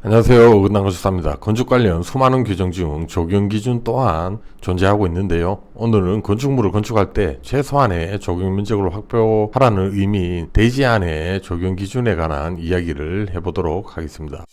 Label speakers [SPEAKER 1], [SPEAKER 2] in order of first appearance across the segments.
[SPEAKER 1] 안녕하세요. 어긋난건축사입니다. 건축 관련 수많은 규정 중 적용 기준 또한 존재하고 있는데요. 오늘은 건축물을 건축할 때 최소한의 적용 면적을 확보하라는 의미인 대지안의 적용 기준에 관한 이야기를 해보도록 하겠습니다.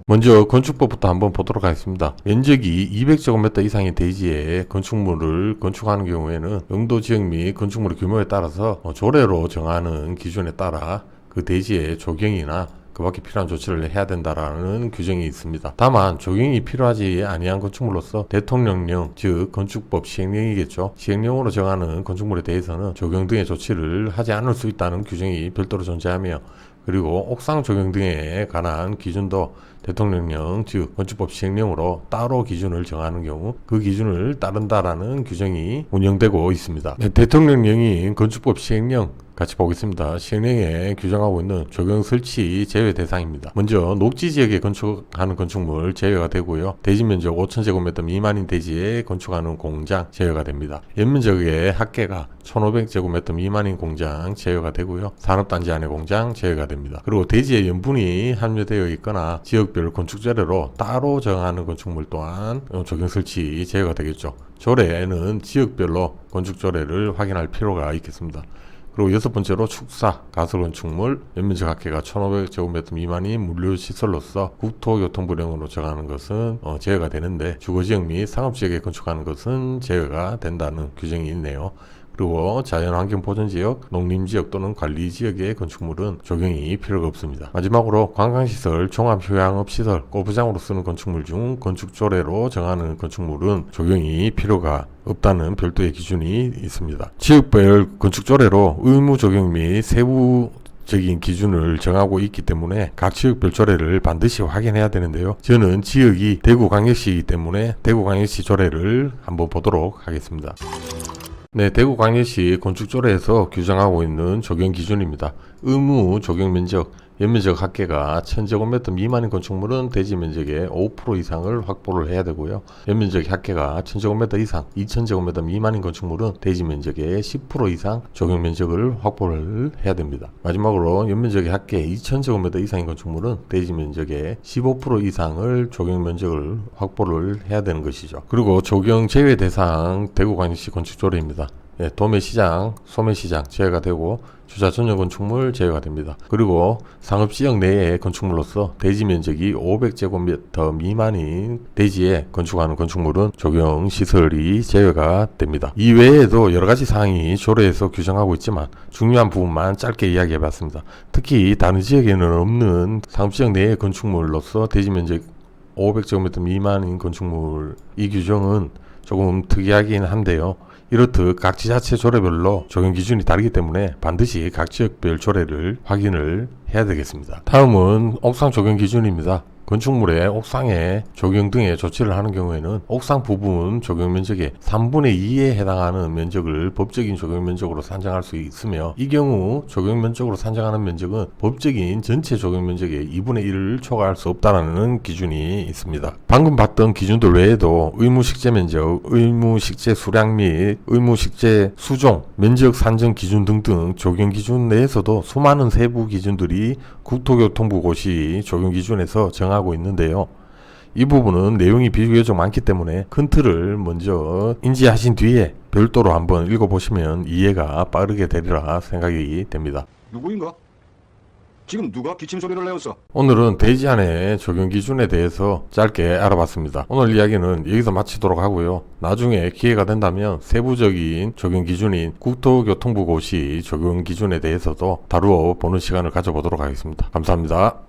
[SPEAKER 1] 먼저 건축법부터 한번 보도록 하겠습니다. 면적이 200제곱미터 이상의 대지에 건축물을 건축하는 경우에는 용도 지역 및 건축물의 규모에 따라서 조례로 정하는 기준에 따라 그 대지의 조경이나 그 밖에 필요한 조치를 해야 된다라는 규정이 있습니다. 다만 조경이 필요하지 아니한 건축물로서 대통령령, 즉 건축법 시행령이겠죠. 시행령으로 정하는 건축물에 대해서는 조경 등의 조치를 하지 않을 수 있다는 규정이 별도로 존재하며, 그리고 옥상 조경 등에 관한 기준도 대통령령, 즉 건축법 시행령으로 따로 기준을 정하는 경우 그 기준을 따른다라는 규정이 운영되고 있습니다. 대통령령인 건축법 시행령 같이 보겠습니다. 시행령에 규정하고 있는 조경 설치 제외 대상입니다. 먼저 녹지 지역에 건축하는 건축물 제외가 되고요. 대지 면적 5,000제곱미터 미만인 대지에 건축하는 공장 제외가 됩니다. 연면적의 합계가 1,500제곱미터 미만인 공장 제외가 되고요. 산업단지 안의 공장 제외가 됩니다. 그리고 대지에 연분이 함유되어 있거나 지역별 건축조례로 따로 정하는 건축물 또한 조경 설치 제외가 되겠죠. 조례는 지역별로 건축조례를 확인할 필요가 있겠습니다. 그리고 여섯 번째로 축사, 가설 건축물, 연면적 합계가 1,500제곱미터 미만인 물류시설로서 국토교통부령으로 정하는 것은 제외가 되는데, 주거지역 및 상업지역에 건축하는 것은 제외가 된다는 규정이 있네요. 그리고 자연환경보전지역, 농림지역 또는 관리지역의 건축물은 적용이 필요가 없습니다. 마지막으로 관광시설, 종합휴양업시설, 골프장으로 쓰는 건축물 중 건축조례로 정하는 건축물은 적용이 필요가 없다는 별도의 기준이 있습니다. 지역별 건축조례로 의무 적용 및 세부적인 기준을 정하고 있기 때문에 각 지역별 조례를 반드시 확인해야 되는데요. 저는 지역이 대구광역시이기 때문에 대구광역시 조례를 한번 보도록 하겠습니다. 네, 대구광역시 건축조례에서 규정하고 있는 적용 기준입니다. 의무 적용 면적, 연면적 합계가 1,000제곱미터 미만인 건축물은 대지 면적의 5% 이상을 확보를 해야 되고요. 연면적 합계가 1,000제곱미터 이상, 2,000제곱미터 미만인 건축물은 대지 면적의 10% 이상 적용 면적을 확보를 해야 됩니다. 마지막으로 연면적의 합계 2,000제곱미터 이상인 건축물은 대지 면적의 15% 이상을 적용 면적을 확보를 해야 되는 것이죠. 그리고 적용 제외 대상 대구광역시 건축조례입니다. 네, 도매시장, 소매시장 제외가 되고 주차 전용 건축물 제외가 됩니다. 그리고 상업지역 내의 건축물로서 대지 면적이 500제곱미터 미만인 대지에 건축하는 건축물은 적용시설이 제외가 됩니다. 이외에도 여러가지 사항이 조례에서 규정하고 있지만 중요한 부분만 짧게 이야기해봤습니다. 특히 다른 지역에는 없는 상업지역 내의 건축물로서 대지 면적 500제곱미터 미만인 건축물, 이 규정은 조금 특이하긴 한데요. 이렇듯 각 지자체 조례별로 적용 기준이 다르기 때문에 반드시 각 지역별 조례를 확인을 해야 되겠습니다. 다음은 옥상 적용 기준입니다. 건축물의 옥상에 적용 등의 조치를 하는 경우에는 옥상 부분 적용 면적의 3분의 2에 해당하는 면적을 법적인 적용 면적으로 산정할 수 있으며, 이 경우 적용 면적으로 산정하는 면적은 법적인 전체 적용 면적의 2분의 1을 초과할 수 없다는 기준이 있습니다. 방금 봤던 기준들 외에도 의무식재 면적, 의무식재 수량 및 의무식재 수종, 면적 산정 기준 등등 적용 기준 내에서도 수많은 세부 기준들이 국토교통부고시 적용 기준에서 정하고 있는데요. 이 부분은 내용이 비교적 많기 때문에 큰 틀을 먼저 인지하신 뒤에 별도로 한번 읽어보시면 이해가 빠르게 되리라 생각이 됩니다.
[SPEAKER 2] 누구인가? 지금 누가 기침 소리를 내었어?
[SPEAKER 1] 오늘은 대지안의 적용 기준에 대해서 짧게 알아봤습니다. 오늘 이야기는 여기서 마치도록 하고요. 나중에 기회가 된다면 세부적인 적용 기준인 국토교통부고시 적용 기준에 대해서도 다루어 보는 시간을 가져보도록 하겠습니다. 감사합니다.